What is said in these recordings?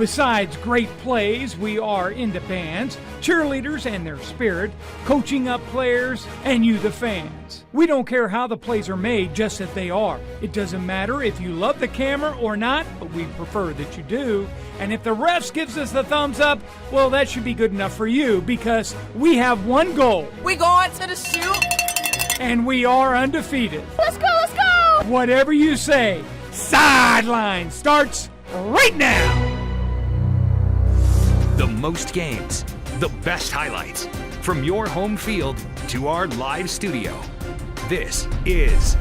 Besides great plays, we are into bands, cheerleaders and their spirit, coaching up players, and you the fans. We don't care how the plays are made, just that they are. It doesn't matter if you love the camera or not, but we prefer that you do. And if the refs gives us the thumbs up, well, that should be good enough for you, because we have one goal. We going to the shoot. And we are undefeated. Let's go, let's go! Whatever you say, Sideline starts right now. The most games, the best highlights, from your home field to our live studio. This is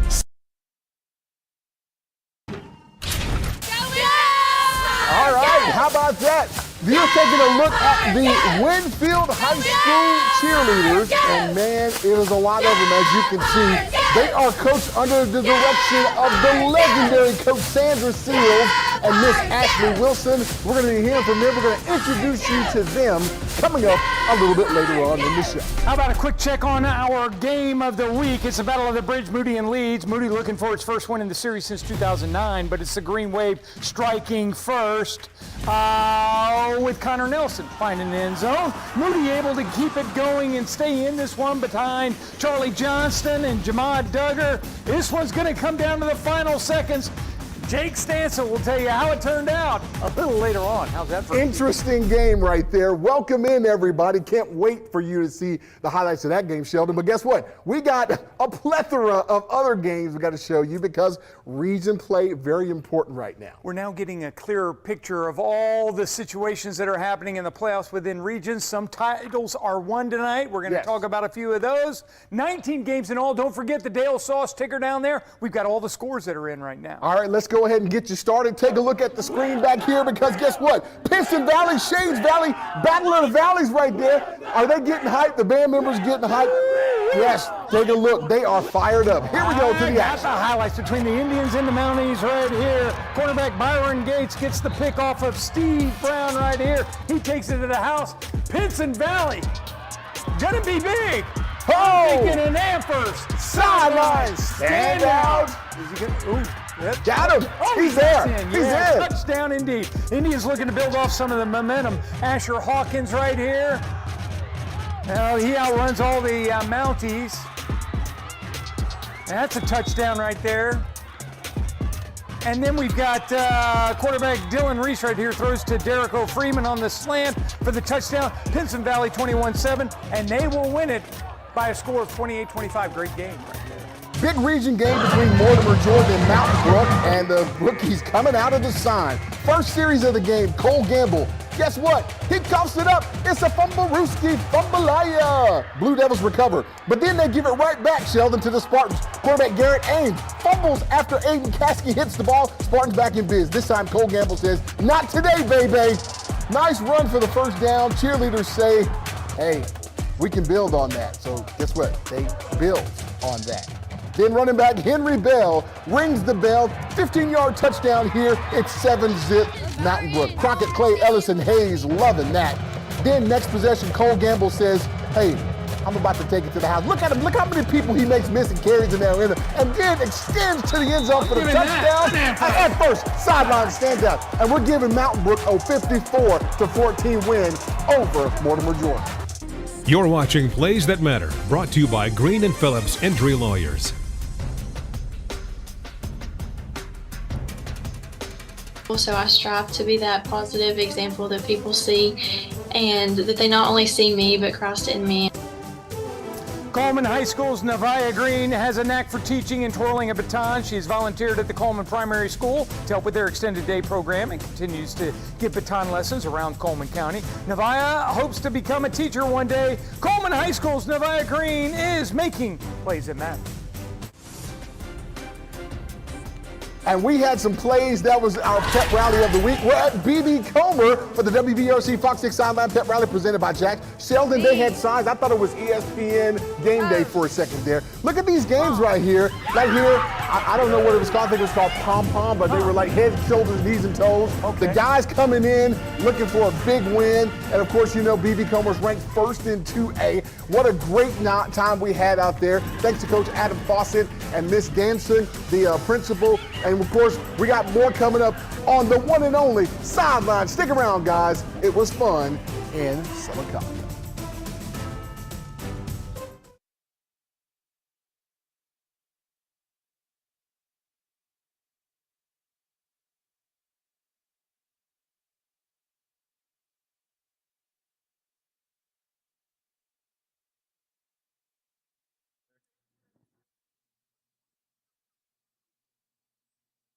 All right, how about that? You're taking a look at the Winfield High School cheerleaders, and man, it is a lot of them, as you can see. They are coached under the direction of the legendary Coach Sandra Seals and Miss Ashley Wilson. We're going to be hearing from them. We're going to introduce you to them coming up a little bit later on in the show. How about a quick check on our game of the week? It's the Battle of the Bridge, Moody and Leeds. Moody looking for its first win in the series since 2009, but it's the Green Wave striking first with Connor Nelson finding the end zone. Moody able to keep it going and stay in this one behind Charlie Johnston and Jamad Duggar. This one's going to come down to the final seconds. Jake Stansel will tell you how it turned out a little later on. How's that for Interesting game right there. Welcome in, everybody. Can't wait for you to see the highlights of that game, Sheldon. But guess what? We got a plethora of other games we got to show you because region play very important right now. We're now getting a clearer picture of all the situations that are happening in the playoffs within regions. Some titles are won tonight. We're going to talk about a few of those. 19 games in all. Don't forget the Dale Sauce ticker down there. We've got all the scores that are in right now. All right, let's go ahead and get you started. Take a look at the screen back here because guess what? Pinson Valley, Shades Valley, Battle of the Valleys right there. Are they getting hyped? The band members getting hyped? Yes, take a look. They are fired up. Here we go to the action. The highlights between the Indians and the Mounties right here. Quarterback Byron Gates gets the pick off of Steve Brown right here. He takes it to the house. Pinson Valley, gonna be big. Taking an Amherst Sideline stand out. Is he good? Ooh. Yep. Got him. Oh, He's there. He's in. Touchdown indeed. Indians looking to build off some of the momentum. Asher Hawkins right here. Now he outruns all the Mounties. That's a touchdown right there. And then we've got quarterback Dylan Reese right here, throws to Derrick Freeman on the slant for the touchdown. Pinson Valley 21-7, and they will win it by a score of 28-25. Great game right there. Big region game between Mortimer, Georgia and Mountain Brook, and the rookies coming out of the sign. First series of the game, Cole Gamble. Guess what? He coughs it up. It's a fumble-rooski, fumble-aya. Blue Devils recover. But then they give it right back, Sheldon, to the Spartans. Quarterback Garrett Ames fumbles after Aiden Caskey hits the ball. Spartans back in biz. This time Cole Gamble says, not today, baby. Nice run for the first down. Cheerleaders say, hey, we can build on that. So guess what? They build on that. Then running back Henry Bell rings the bell. 15-yard touchdown here. It's 7-zip Mountain Brook. Crockett, Clay, Ellison, Hayes loving that. Then next possession, Cole Gamble says, hey, I'm about to take it to the house. Look at him. Look how many people he makes missing carries in there. And then extends to the end zone for the touchdown. At first, Sideline stands out. And we're giving Mountain Brook a 54-14 win over Mortimer, Georgia. You're watching Plays That Matter, brought to you by Green & Phillips Entry Lawyers. So I strive to be that positive example that people see, and that they not only see me, but Christ in me. Coleman High School's Nevaeh Green has a knack for teaching and twirling a baton. She's volunteered at the Coleman Primary School to help with their extended day program and continues to give baton lessons around Coleman County. Nevaeh hopes to become a teacher one day. Coleman High School's Nevaeh Green is making Plays That Matter. And we had some plays. That was our pep rally of the week. We're at BB Comer for the WBRC Fox 6 Sideline Pep Rally presented by Jack. Sheldon, they had signs. I thought it was ESPN Game Day for a second there. Look at these games right here. Right here, I don't know what it was called. I think it was called pom-pom, but they were like head, shoulders, knees, and toes. Okay. The guys coming in looking for a big win. And, of course, you know BB Comer's ranked first in 2A. What a great time we had out there. Thanks to Coach Adam Fawcett and Miss Ganson, the principal. And And of course, we got more coming up on the one and only Sideline. Stick around, guys. It was fun in Silicon.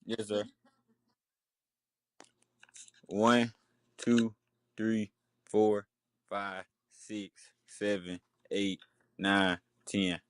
Yes, sir. 1, 2, 3, 4, 5, 6, 7, 8, 9, 10.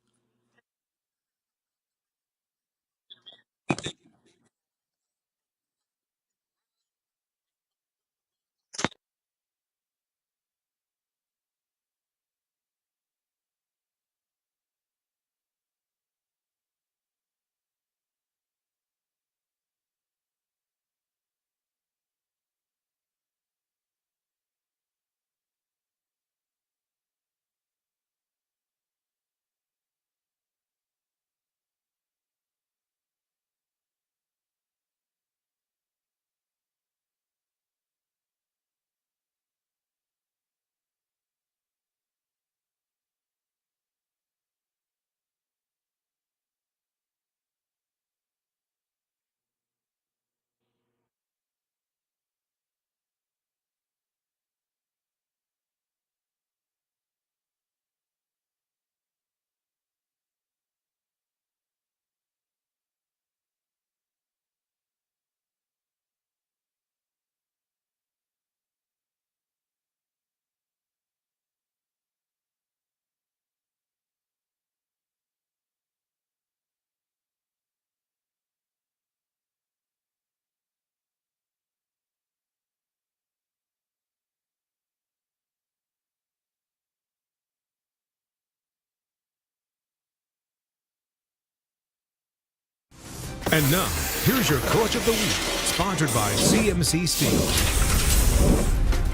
And now, here's your Coach of the Week, sponsored by CMC Steel.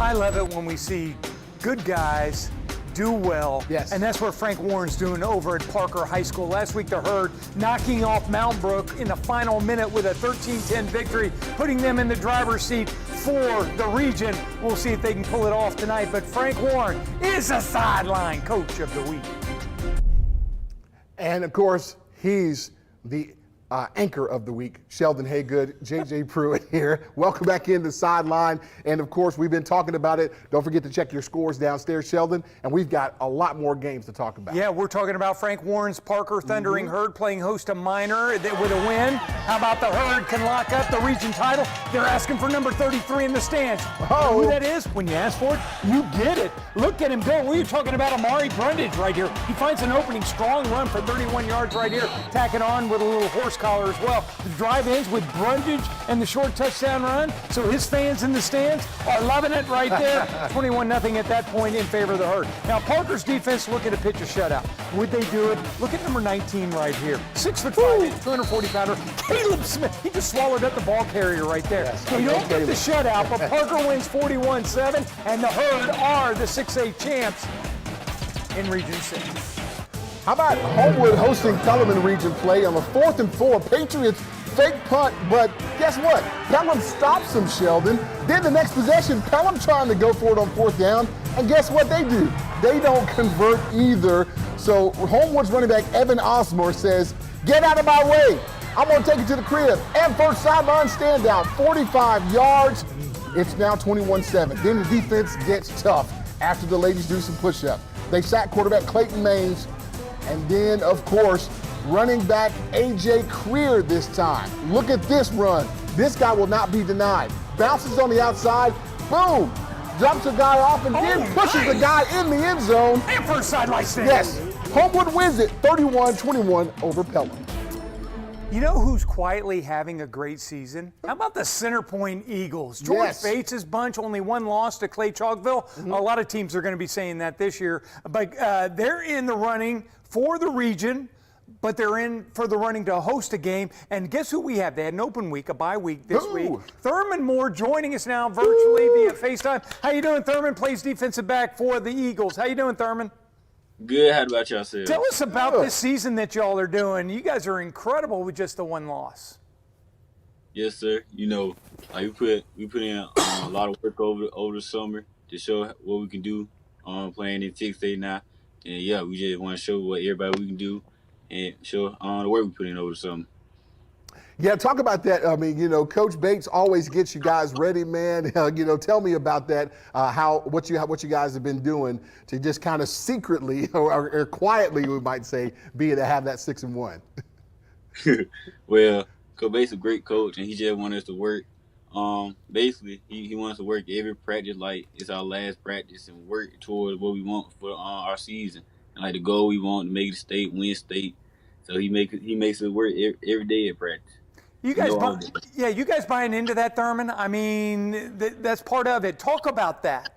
I love it when we see good guys do well. Yes. And that's what Frank Warren's doing over at Parker High School. Last week, the Herd knocking off Mountain Brook in the final minute with a 13-10 victory, putting them in the driver's seat for the region. We'll see if they can pull it off tonight. But Frank Warren is a Sideline Coach of the Week. And of course, he's the anchor of the week, Sheldon Haygood, Jeh Jeh Pruitt here. Welcome back in the Sideline. And of course, we've been talking about it. Don't forget to check your scores downstairs, Sheldon. And we've got a lot more games to talk about. Yeah, we're talking about Frank Warren's Parker Thundering Herd playing host to Minor with a win. How about the Herd can lock up the region title? They're asking for number 33 in the stands. Oh. You know who that is? When you ask for it, you get it. Look at him go. We're talking about Amari Brundage right here. He finds an opening, strong run for 31 yards right here. Tack it on with a little horse collar as well. The drive ends with Brundage and the short touchdown run. So his fans in the stands are loving it right there. 21-0 at that point in favor of the Herd. Now Parker's defense looking to pitch a shutout. Would they do it? Look at number 19 right here. 6'5", 240-pounder. Caleb Smith. He just swallowed up the ball carrier right there. Yes, So you don't get the shutout, but Parker wins 41-7, and the Herd are the 6A champs in Region 6. How about Homewood hosting Pelham region play on the 4th and 4? Patriots fake punt, but guess what? Pelham stops them, Sheldon. Then the next possession, Pelham trying to go for it on 4th down, and guess what they do? They don't convert either. So Homewood's running back Evan Osmore says, "Get out of my way. I'm going to take it to the crib." And first sideline standout, 45 yards. It's now 21-7. Then the defense gets tough after the ladies do some push-ups. They sack quarterback Clayton Maines. And then, of course, running back A.J. Creer this time. Look at this run. This guy will not be denied. Bounces on the outside, boom, drops a guy off and then pushes the guy in the end zone. And first sideline stand. Yes, Homewood wins it 31-21 over Pelham. You know who's quietly having a great season? How about the Center Point Eagles? George Yes. Bates' bunch, only one loss to Clay Chalkville. A lot of teams are going to be saying that this year. But they're in the running for the region, but they're in for the running to host a game. And guess who we have? They had an open week, a bye week this week. Thurman Moore joining us now virtually via FaceTime. How you doing, Thurman? Plays defensive back for the Eagles. How you doing, Thurman? Good. How about yourself? Tell us about this season that y'all are doing. You guys are incredible with just the one loss. Yes, sir. Like we put in a lot of work over the summer to show what we can do. Playing in 6A now, and yeah, we just want to show what everybody we can do, and show the work we put in over the summer. Yeah, talk about that. I mean, Coach Bates always gets you guys ready, man. Tell me about that. What you guys have been doing to just kind of secretly or quietly, we might say, be to have that 6-1. Well, Coach Bates is a great coach, and he just wants us to work. Basically, he wants to work every practice like it's our last practice and work towards what we want for our season. And like the goal we want to make the state, win state. So he makes it work every day at practice. You guys buying into that, Thurman? I mean, that's part of it. Talk about that.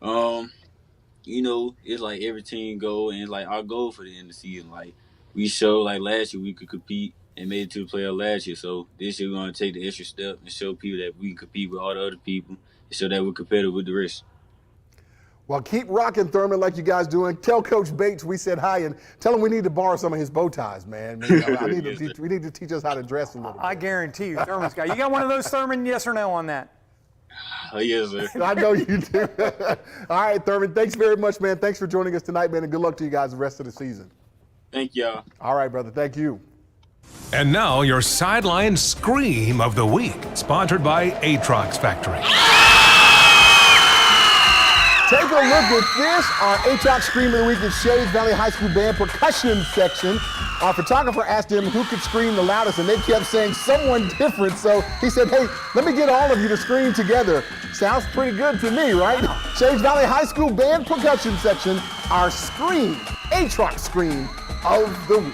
It's like every team goal, and it's like our goal for the end of the season. Like we showed, like last year we could compete and made it to the playoff last year. So this year we're gonna take the extra step and show people that we can compete with all the other people and show that we're competitive with the rest. Well, keep rocking, Thurman, like you guys doing. Tell Coach Bates we said hi, and tell him we need to borrow some of his bow ties, man. We need to teach us how to dress a little bit. I guarantee you, Thurman's got. You got one of those, Thurman? Yes or no on that? Oh, yes, sir. I know you do. All right, Thurman, thanks very much, man. Thanks for joining us tonight, man, and good luck to you guys the rest of the season. Thank y'all. All right, brother. Thank you. And now your Sideline Scream of the Week, sponsored by Atrox Factory. Take a look at this. Our Atrox Scream of the Week is Shades Valley High School Band percussion section. Our photographer asked them who could scream the loudest, and they kept saying someone different. So he said, hey, let me get all of you to scream together. Sounds pretty good to me, right? Shades Valley High School Band percussion section, our Scream, Atrox Scream of the Week.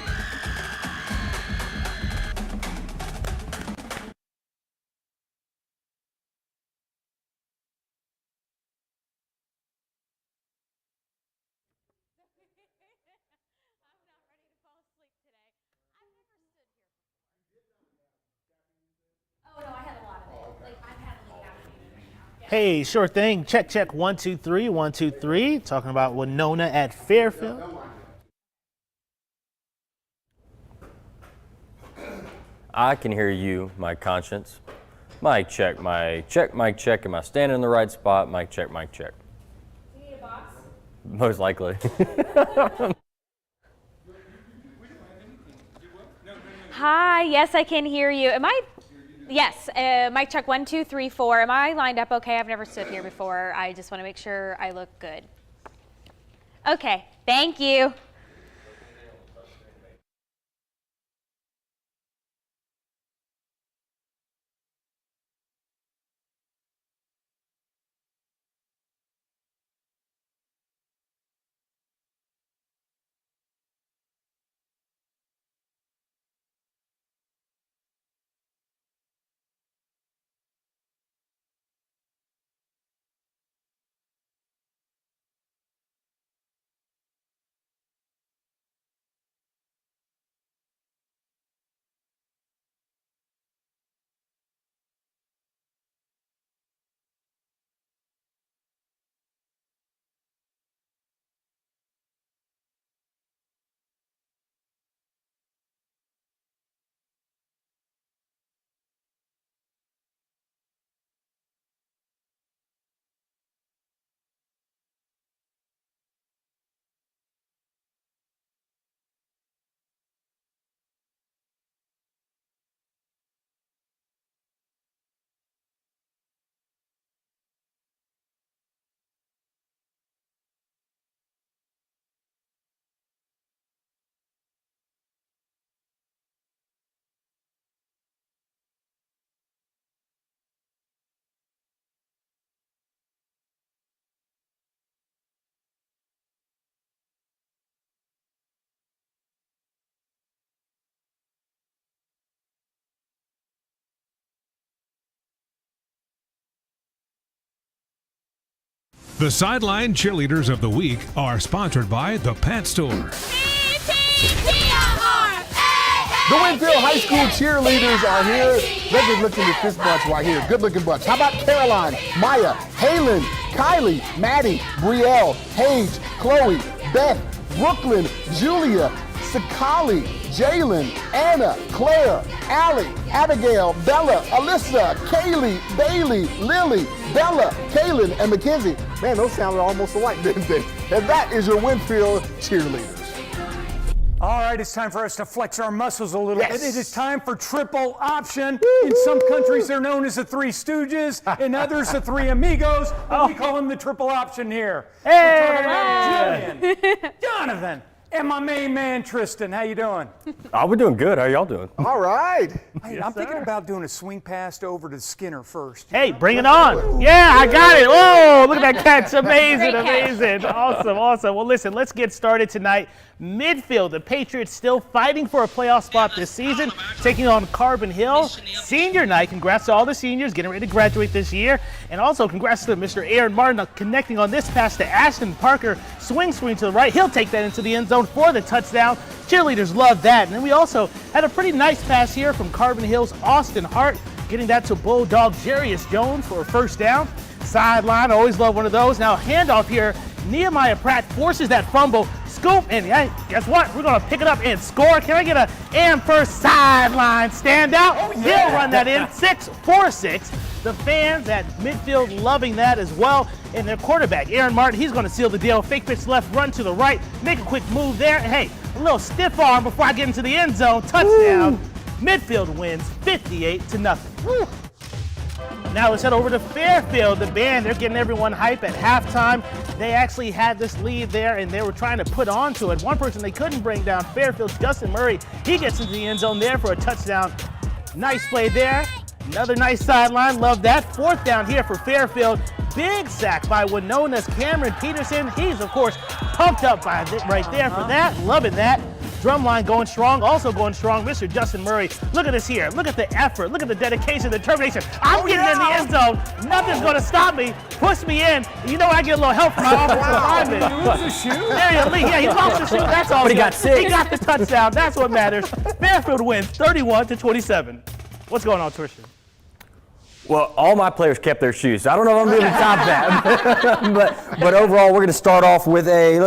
Hey, sure thing. Check, check. 1, 2, 3. 1, 2, 3. Talking about Winona at Fairfield. I can hear you, my conscience. Mic check, mic check, mic check. Am I standing in the right spot? Mic check, mic check. Do you need a box? Most likely. Hi, yes, I can hear you. Yes, mic check 1, 2, 3, 4. Am I lined up okay? I've never stood here before. I just want to make sure I look good. Okay, thank you. The Sideline Cheerleaders of the Week are sponsored by the Pet Store. The Winfield High School cheerleaders are here. They're good looking at this bunch right here. Good looking bunch. How about Caroline, Maya, Halen, Kylie, Maddie, Brielle, Paige, Chloe, Beth, Brooklyn, Julia, Sakali, Jalen, Anna, Claire, Allie, Abigail, Bella, Alyssa, Kaylee, Bailey, Lily, Bella, Kaylin, and Mackenzie. Man, those sounded almost alike, didn't they? And that is your Winfield cheerleaders. All right, it's time for us to flex our muscles a little Yes. bit. It is time for triple option. In some countries, they're known as the Three Stooges. In others, the Three Amigos. But we call them the triple option here. Hey! We're talking about Jillian, Jonathan, and my main man, Tristan. How you doing? Oh, we're doing good. How y'all doing? All right. Hey, I'm thinking about doing a swing pass over to Skinner first. Hey, bring it on. Yeah, I got it. Whoa, look at that catch. Amazing, Great catch. amazing. Awesome, awesome. Well, listen, let's get started tonight. Midfield, the Patriots still fighting for a playoff spot this season, taking on Carbon Hill. Senior night. Congrats to all the seniors getting ready to graduate this year. And also congrats to Mr. Aaron Martin connecting on this pass to Ashton Parker. Swing to the right. He'll take that into the end zone for the touchdown. Cheerleaders love that. And then we also had a pretty nice pass here from Carbon Hill's Austin Hart, getting that to Bulldog Jarius Jones for a first down. Sideline, always love one of those. Now handoff here. Nehemiah Pratt forces that fumble, scoop, and hey, guess what? We're gonna pick it up and score. Can I get a first sideline standout? Oh, yeah. He'll run that in, 6-4-6. The fans at midfield loving that as well. And their quarterback, Aaron Martin, he's gonna seal the deal. Fake pitch left, run to the right, make a quick move there. Hey, a little stiff arm before I get into the end zone. Touchdown. Midfield wins 58-0. Woo. Now let's head over to Fairfield. The band, they're getting everyone hype at halftime. They actually had this lead there, and they were trying to put onto it. One person they couldn't bring down, Fairfield's Justin Murray. He gets into the end zone there for a touchdown. Nice play there. Another nice sideline. Love that. Fourth down here for Fairfield. Big sack by Winona's Cameron Peterson. He's, of course, pumped up by right there for that. Loving that. Drumline going strong, also going strong. Mr. Justin Murray, look at this here. Look at the effort. Look at the dedication, the determination. I'm getting in the end zone. Nothing's going to stop me. Push me in. You know I get a little help from my offensive lineman. There you go. Yeah, he lost the shoe. That's all. But he got 6. He got the touchdown. That's what matters. Fairfield wins 31-27. What's going on, Tristan? Well, all my players kept their shoes. So I don't know if I'm going to top that. but overall, we're going to start off with a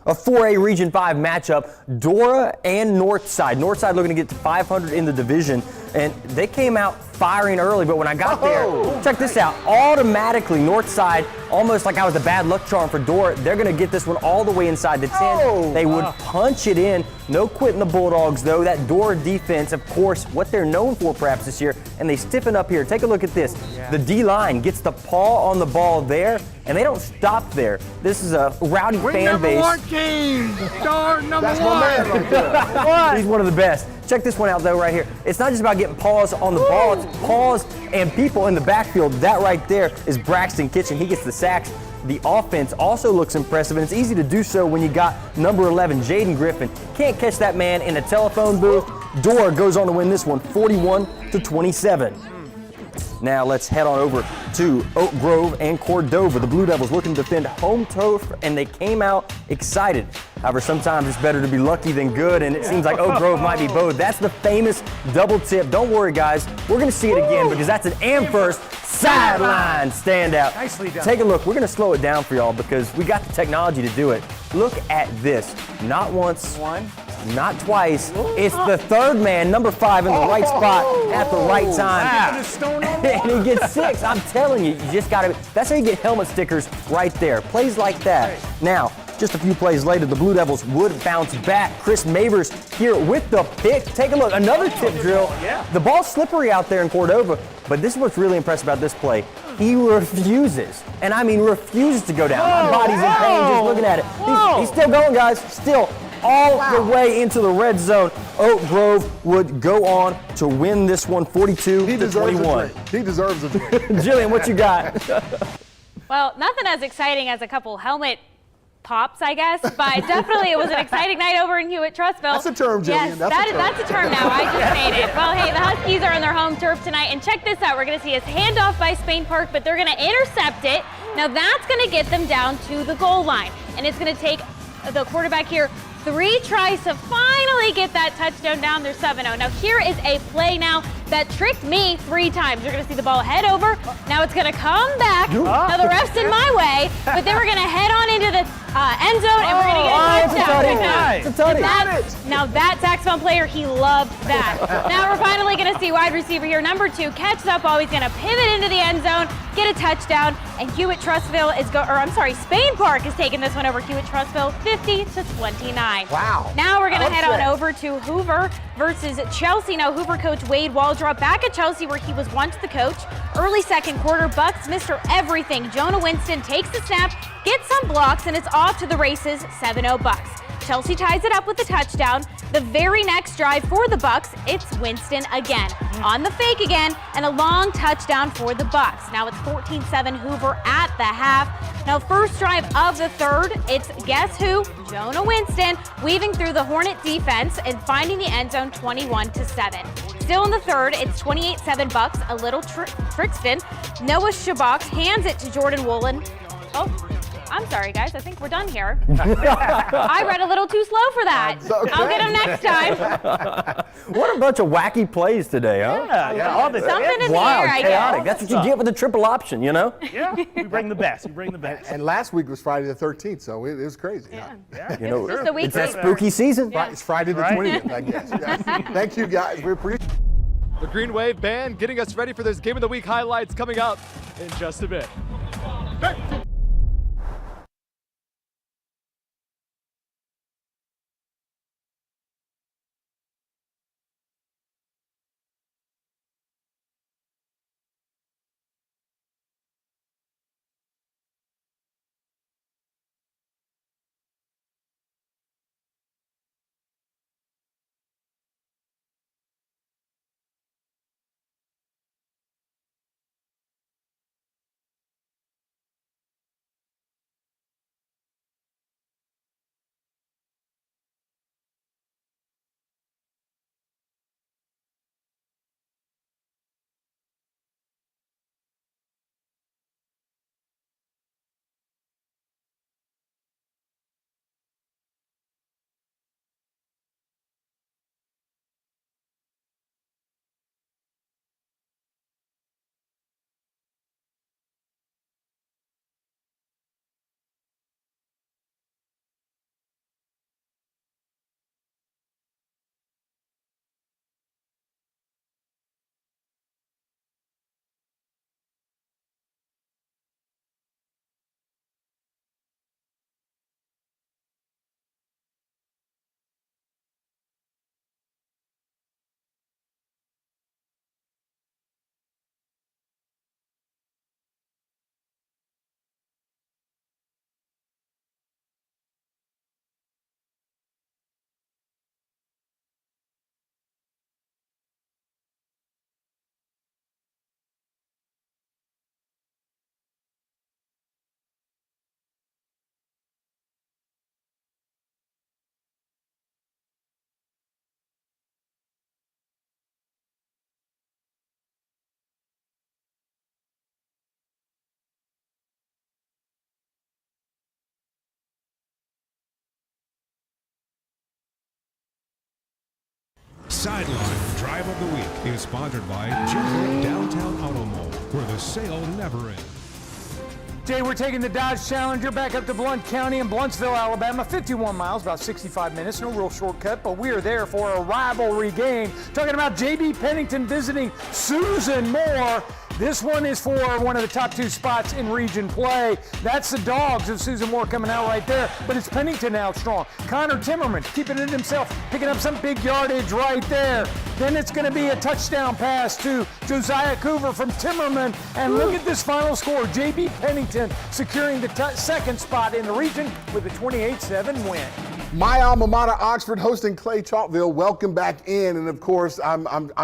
4A Region 5 matchup. Dora and Northside. Northside looking to get to 500 in the division. And they came out firing early, but when I got there, check this out. Automatically, Northside, almost like I was a bad luck charm for Dora, they're going to get this one all the way inside the 10. They would punch it in. No quitting the Bulldogs, though. That Dora defense, of course, what they're known for perhaps this year, and they stiffen up here. Take a look at this. The D-line gets the paw on the ball there, and they don't stop there. This is a rowdy fan base. That's my man right there. He's one of the best. Check this one out, though, right here. It's not just about getting paws on the ball. It's paws and people in the backfield. That right there is Braxton Kitchen. He gets the sacks. The offense also looks impressive, and it's easy to do so when you got number 11, Jaden Griffin. Can't catch that man in a telephone booth. Dora goes on to win this one, 41-27. Now let's head on over to Oak Grove and Cordova. The Blue Devils looking to defend home turf, and they came out excited. However, sometimes it's better to be lucky than good, and it seems like Oak Grove might be both. That's the famous double tip. Don't worry, guys. We're going to see it again because that's an Amherst sideline standout. Nicely done. Take a look. We're going to slow it down for y'all because we got the technology to do it. Look at this. Not once. Not twice. It's the third man, number 5, in the right spot at the right time. And he gets 6. I'm telling you, you just got to. That's how you get helmet stickers right there. Plays like that. Now, just a few plays later, the Blue Devils would bounce back. Chris Mavers here with the pick. Take a look. Another tip drill. The ball's slippery out there in Cordova, but this is what's really impressive about this play. He refuses, and I mean refuses to go down. My body's in pain just looking at it. He's still going, guys. Still all the way into the red zone. Oak Grove would go on to win this one 42-21. He deserves a drink. Jillian, what you got? Well, nothing as exciting as a couple helmet pops, I guess, but definitely it was an exciting night over in Hewitt-Trussville. That's a term, Jillian. Yes, That's a term now. I just made it. Well, hey, the Huskies are on their home turf tonight, and check this out. We're going to see a handoff by Spain Park, but they're going to intercept it. Now that's going to get them down to the goal line, and it's going to take the quarterback here 3 tries to finally get that touchdown down. They're 7-0. Now here is a play now that tricked me 3 times. You're going to see the ball head over. Now it's going to come back. Now the ref's in my way, but then we're going to head on into the end zone, and we're going to get a touchdown. It's a tutty. Now that saxophone player, he loved that. Now we're finally going to see wide receiver here, number 2, catch the ball. He's going to pivot into the end zone, get a touchdown, and Spain Park is taking this one over Hewitt-Trussville, 50-29. Wow. Now we're going to head on Upset. over to Hoover versus Chelsea. Now Hoover coach Wade Waldrop back at Chelsea where he was once the coach. Early second quarter, Bucks Mr. Everything. Jonah Winston takes the snap, gets some blocks, and it's off to the races, 7-0 Bucks. Chelsea ties it up with a touchdown. The very next drive for the Bucks, it's Winston again. On the fake again, and a long touchdown for the Bucks. Now it's 14-7 Hoover at the half. Now first drive of the third, it's guess who? Jonah Winston weaving through the Hornet defense and finding the end zone 21-7. Still in the third, it's 28-7 Bucks, a little Trixton. Noah Shabak hands it to Jordan Woolen. Oh, I'm sorry, guys. I think we're done here. I read a little too slow for that. Okay. I'll get him next time. What a bunch of wacky plays today, huh? Yeah, all the Something in the Wild, air, I chaotic. guess. That's what you get with a triple option, you know? Yeah, we bring the best. We bring the best. And last week was Friday the 13th, so it was crazy. Yeah. You know, just a week it's that later. spooky season. Yeah. It's Friday the Right. 20th, I guess. Yeah. Thank you, guys. We appreciate it. The Green Wave Band getting us ready for this Game of the Week highlights coming up in just a bit. Sideline Drive of the Week is sponsored by Jeh Jeh Downtown Auto Mall, where the sale never ends. Jay, we're taking the Dodge Challenger back up to Blount County in Blountsville, Alabama. 51 miles, about 65 minutes. No real shortcut, but we are there for a rivalry game. Talking about J.B. Pennington visiting Susan Moore. This one is for one of the top 2 spots in region play. That's the Dogs of Susan Moore coming out right there, but it's Pennington out strong. Connor Timmerman keeping it himself, picking up some big yardage right there. Then it's going to be a touchdown pass to Josiah Coover from Timmerman. And look at this final score. J.B. Pennington securing the second spot in the region with a 28-7 win. My alma mater, Oxford, hosting Clay Chalkville. Welcome back in, and of course, I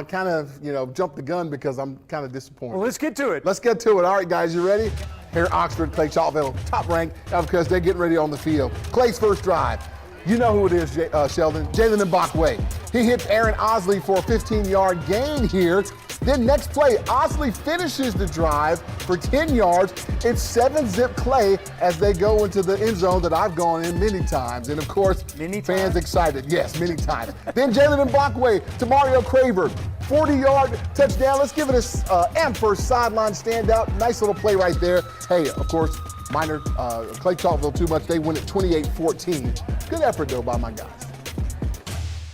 kind of jumped the gun because I'm kind of disappointed. Well, let's get to it. Let's get to it. All right, guys, you ready? Here, Oxford, Clay Chalkville, top ranked because they're getting ready on the field. Clay's first drive. You know who it is, Sheldon. Jalen Mbakwe. He hits Aaron Osley for a 15-yard gain here. Then next play, Osley finishes the drive for 10 yards. It's 7-zip Clay as they go into the end zone that I've gone in many times. And of course, fans excited. Yes, many times. Then Jalen Mbakwe to Mario Craver. 40-yard touchdown. Let's give it a Amherst sideline standout. Nice little play right there. Hey, of course, Minor, Clay Chalkville too much. They win it 28-14. Good effort, though, by my guys.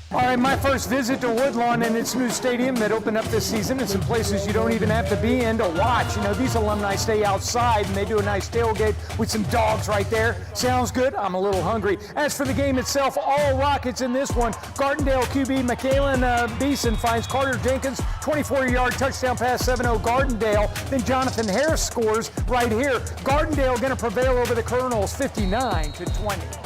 All right, my first visit to Woodlawn and its new stadium that opened up this season, and some places you don't even have to be in to watch. You know, these alumni stay outside and they do a nice tailgate with some dogs right there. Sounds good. I'm a little hungry. As for the game itself, all Rockets in this one. Gardendale QB McKalen Beeson finds Carter Jenkins, 24-yard touchdown pass, 7-0 Gardendale. Then Jonathan Harris scores right here. Gardendale going to prevail over the Colonels 59-20.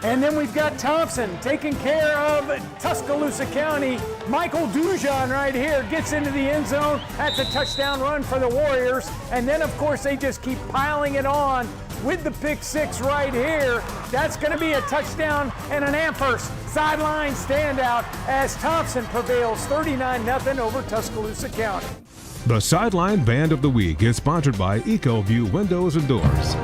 And then we've got Thompson taking care of Tuscaloosa County. Michael Dujon right here gets into the end zone. That's a touchdown run for the Warriors. And then, of course, they just keep piling it on with the pick six right here. That's going to be a touchdown and an Amherst sideline standout as Thompson prevails 39-0 over Tuscaloosa County. The Sideline Band of the Week is sponsored by EcoView Windows and Doors.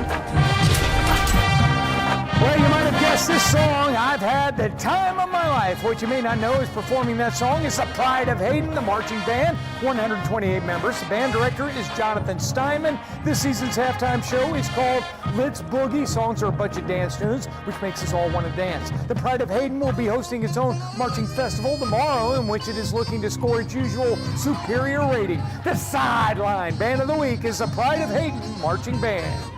Well, you might have guessed this song. I've had the time of my life. What you may not know is performing that song is the Pride of Hayden, the marching band, 128 members. The band director is Jonathan Steinman. This season's halftime show is called Let's Boogie. Songs are a bunch of dance tunes, which makes us all want to dance. The Pride of Hayden will be hosting its own marching festival tomorrow, in which it is looking to score its usual superior rating. The Sideline Band of the Week is the Pride of Hayden marching band.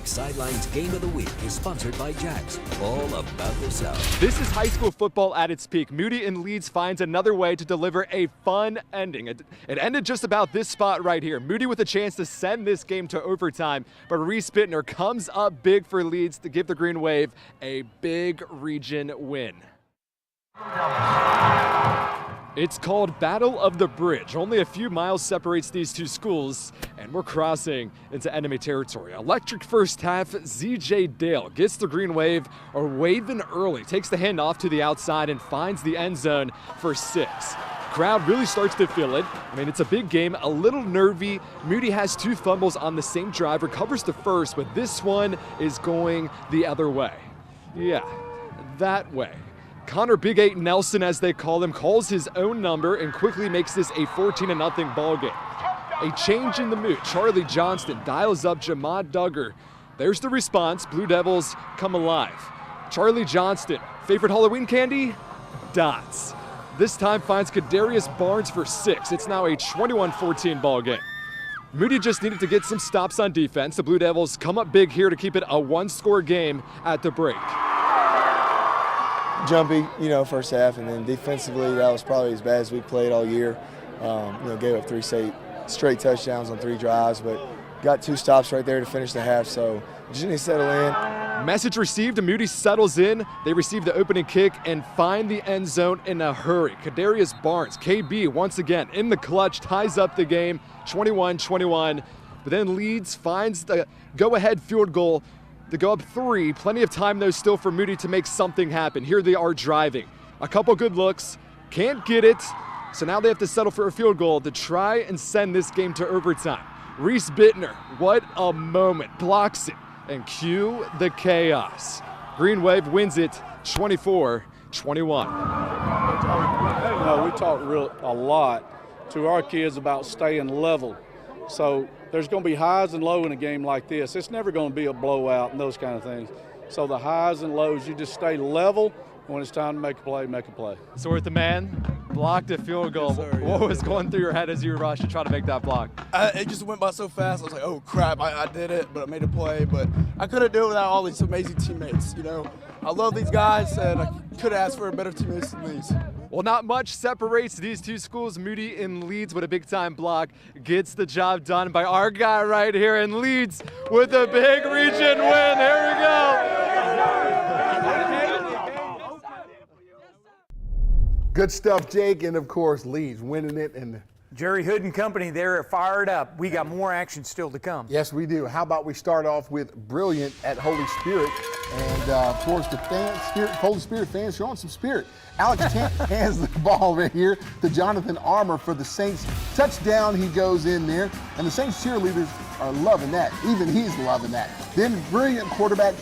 Sideline's Game of the Week is sponsored by Jax, all about the South. This is high school football at its peak. Moody and Leeds finds another way to deliver a fun ending. It ended just about this spot right here. Moody with a chance to send this game to overtime, but Reese Bittner comes up big for Leeds to give the Green Wave a big region win. It's called Battle of the Bridge. Only a few miles separates these two schools, and we're crossing into enemy territory. Electric first half, ZJ Dale gets the Green Wave, or waving early, takes the handoff to the outside and finds the end zone for 6. Crowd really starts to feel it. I mean, it's a big game, a little nervy. Moody has 2 fumbles on the same drive, recovers the first, but this one is going the other way. Yeah, that way. Connor Big 8 Nelson, as they call him, calls his own number and quickly makes this a 14-0 ball game. A change in the mood. Charlie Johnston dials up Jamad Duggar. There's the response. Blue Devils come alive. Charlie Johnston, favorite Halloween candy? Dots. This time finds Kadarius Barnes for 6. It's now a 21-14 ball game. Moody just needed to get some stops on defense. The Blue Devils come up big here to keep it a one-score game at the break. Jumpy, first half, and then defensively, that was probably as bad as we played all year. Gave up 3 straight touchdowns on 3 drives, but got 2 stops right there to finish the half, so just need to settle in. Message received, and Moody settles in. They receive the opening kick and find the end zone in a hurry. Kadarius Barnes, KB, once again in the clutch, ties up the game, 21-21. But then Leeds finds the go-ahead field goal to go up 3. Plenty of time, though, still for Moody to make something happen. Here they are driving. A couple good looks, can't get it, so now they have to settle for a field goal to try and send this game to overtime. Reese Bittner, what a moment, blocks it, and cue the chaos. Green Wave wins it 24-21. We talk a lot to our kids about staying level. So there's going to be highs and lows in a game like this. It's never going to be a blowout and those kind of things. So the highs and lows, you just stay level. When it's time to make a play, make a play. So with the man, blocked a field goal. Yes, sir, what was going through your head as you rushed to try to make that block? It just went by so fast. I was like, oh, crap, I did it, but I made a play. But I couldn't do it without all these amazing teammates, I love these guys, and I could ask for better teammates than these. Well, not much separates these two schools. Moody in Leeds with a big-time block gets the job done by our guy right here in Leeds with a big region win. Here we go. Good stuff, Jake, and of course, Leeds winning it. And Jerry Hood and company, they're fired up. We got more action still to come. yes, we do. How about we start off with Brilliant at Holy Spirit, and of course, the Holy Spirit fans showing some spirit. Alex Champ hands the ball right here to Jonathan Armour for the Saints. Touchdown, he goes in there, and the Saints cheerleaders are loving that. Even he's loving that. Then Brilliant quarterback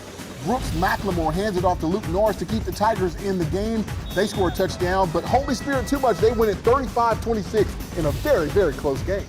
Brooks McLemore hands it off to Luke Norris to keep the Tigers in the game. They score a touchdown, but Holy Spirit too much. They win it 35-26 in a very, very close game.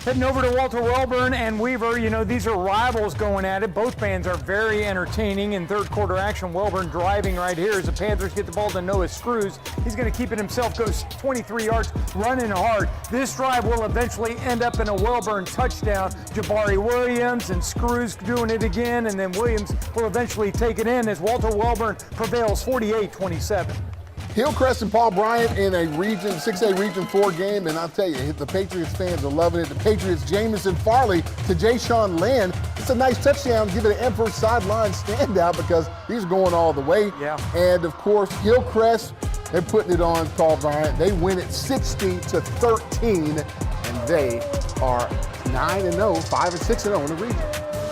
Heading over to Walter Welborn and Weaver, these are rivals going at it. Both bands are very entertaining in third quarter action. Welborn driving right here as the Panthers get the ball to Noah Screws. He's going to keep it himself, goes 23 yards, running hard. This drive will eventually end up in a Welborn touchdown. Jabari Williams and Screws doing it again, and then Williams will eventually take it in as Walter Welborn prevails 48-27. Hillcrest and Paul Bryant in a 6A Region 4 game, and I'll tell you, the Patriots fans are loving it. The Patriots, Jamison Farley to Jay-Sean Lynn. It's a nice touchdown. Give it an Emperor Sideline standout because he's going all the way. Yeah. And, of course, Hillcrest, they're putting it on Paul Bryant. They win it 60-13, and they are 9-0, 5-6-0 in the region.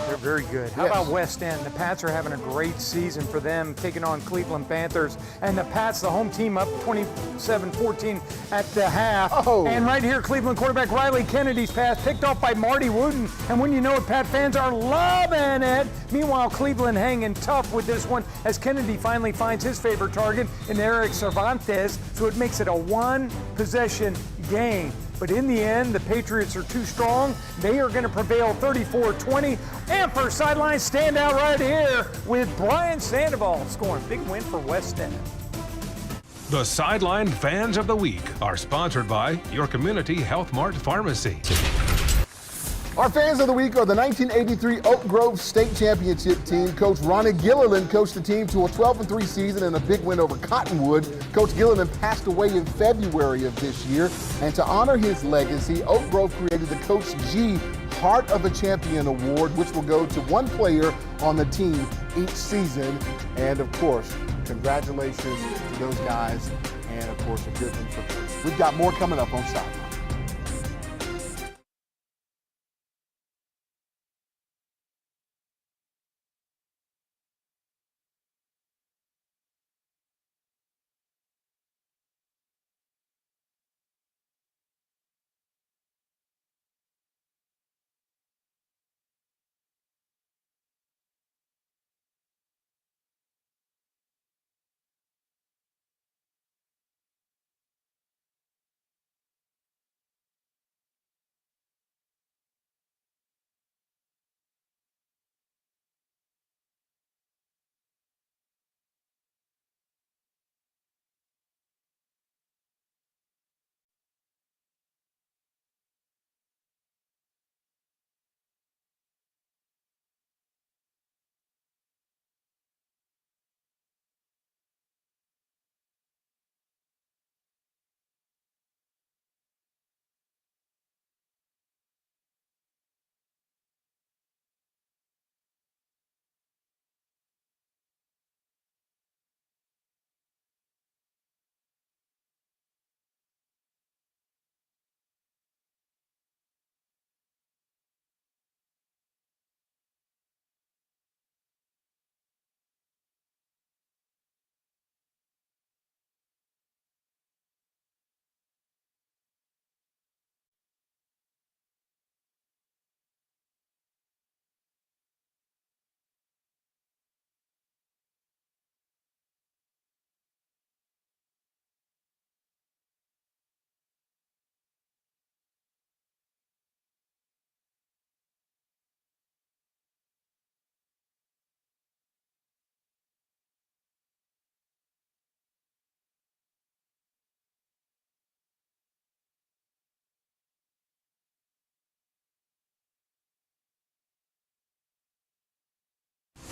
They're very good. How about West End? The Pats are having a great season for them, taking on Cleveland Panthers. And the Pats, the home team, up 27-14 at the half. Oh. And right here, Cleveland quarterback Riley Kennedy's pass picked off by Marty Wooten. And when you know it, Pat fans are loving it. Meanwhile, Cleveland hanging tough with this one as Kennedy finally finds his favorite target in Eric Cervantes. So it makes it a one-possession game. But in the end, the Patriots are too strong. They are going to prevail 34-20. And for Sideline standout right here with Brian Sandoval scoring big win for West End. The Sideline Fans of the Week are sponsored by your Community Health Mart Pharmacy. Our fans of the week are the 1983 Oak Grove State Championship team. Coach Ronnie Gilliland coached the team to a 12-3 season and a big win over Cottonwood. Coach Gilliland passed away in February of this year. And to honor his legacy, Oak Grove created the Coach G Heart of a Champion Award, which will go to one player on the team each season. And of course, congratulations to those guys. And of course, a good one for Coach. We've got more coming up on Sideline.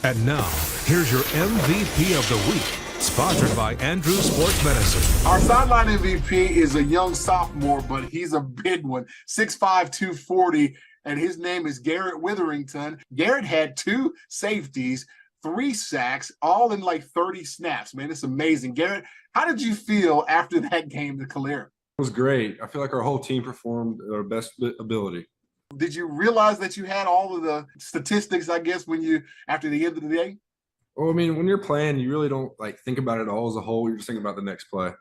And now, here's your MVP of the week, sponsored by Andrew Sports Medicine. Our sideline MVP is a young sophomore, but he's a big one, 6'5", 240, and his name is Garrett Witherington. Garrett had 2 safeties, 3 sacks, all in like 30 snaps, man. It's amazing. Garrett, how did you feel after that game to Calera? It was great. I feel like our whole team performed at our best ability. Did you realize that you had all of the statistics, I guess, after the end of the day? Well, I mean, when you're playing, you really don't think about it all as a whole. You're just thinking about the next play.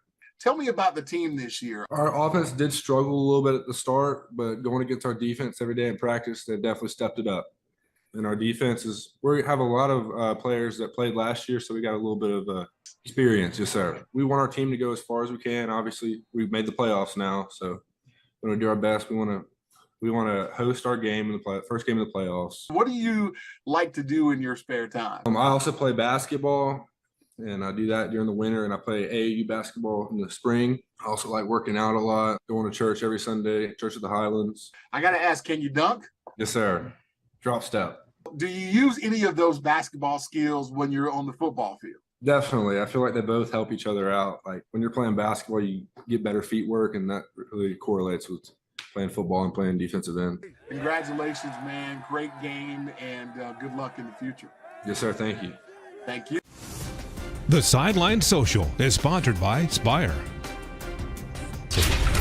Tell me about the team this year. Our offense did struggle a little bit at the start, but going against our defense every day in practice, they definitely stepped it up. And our defense we have a lot of players that played last year, so we got a little bit of experience. Yes, sir. We want our team to go as far as we can. Obviously, we've made the playoffs now, so we're going to do our best. We want to host our game in the first game of the playoffs. What do you like to do in your spare time? I also play basketball, and I do that during the winter, and I play AAU basketball in the spring. I also like working out a lot, going to church every Sunday, Church of the Highlands. I got to ask, can you dunk? Yes, sir. Drop step. Do you use any of those basketball skills when you're on the football field? Definitely. I feel like they both help each other out. Like when you're playing basketball, you get better feet work, and that really correlates with playing football and playing defensive end. Congratulations, man. Great game, and good luck in the future. Yes, sir. Thank you. Thank you. The Sideline Social is sponsored by Spire.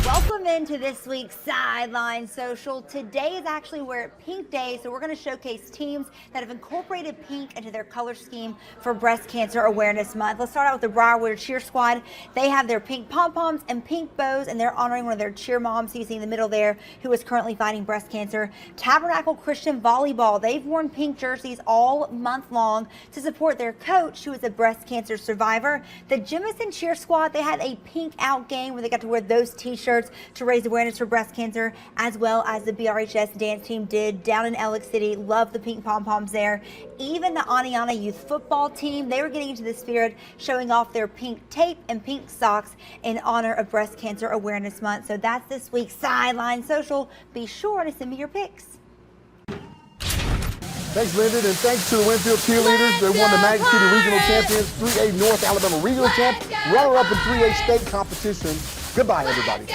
Welcome into this week's Sideline Social. Today is actually Wear It Pink Day, so we're going to showcase teams that have incorporated pink into their color scheme for Breast Cancer Awareness Month. Let's start out with the Briarwood Cheer Squad. They have their pink pom-poms and pink bows, and they're honoring one of their cheer moms, you see in the middle there, who is currently fighting breast cancer. Tabernacle Christian Volleyball, they've worn pink jerseys all month long to support their coach, who is a breast cancer survivor. The Jemison Cheer Squad, they had a pink out game where they got to wear those t-shirts to raise awareness for breast cancer, as well as the BRHS dance team did down in Alex City. Love the pink pom-poms there. Even the Aniana youth football team, they were getting into the spirit, showing off their pink tape and pink socks in honor of Breast Cancer Awareness Month. So that's this week's Sideline Social. Be sure to send me your pics. Thanks, Lyndon, and thanks to the Winfield cheerleaders. They won the Magic City Regional Champions, 3A North Alabama Regional Champ, runner-up in 3A state competition. Goodbye, everybody.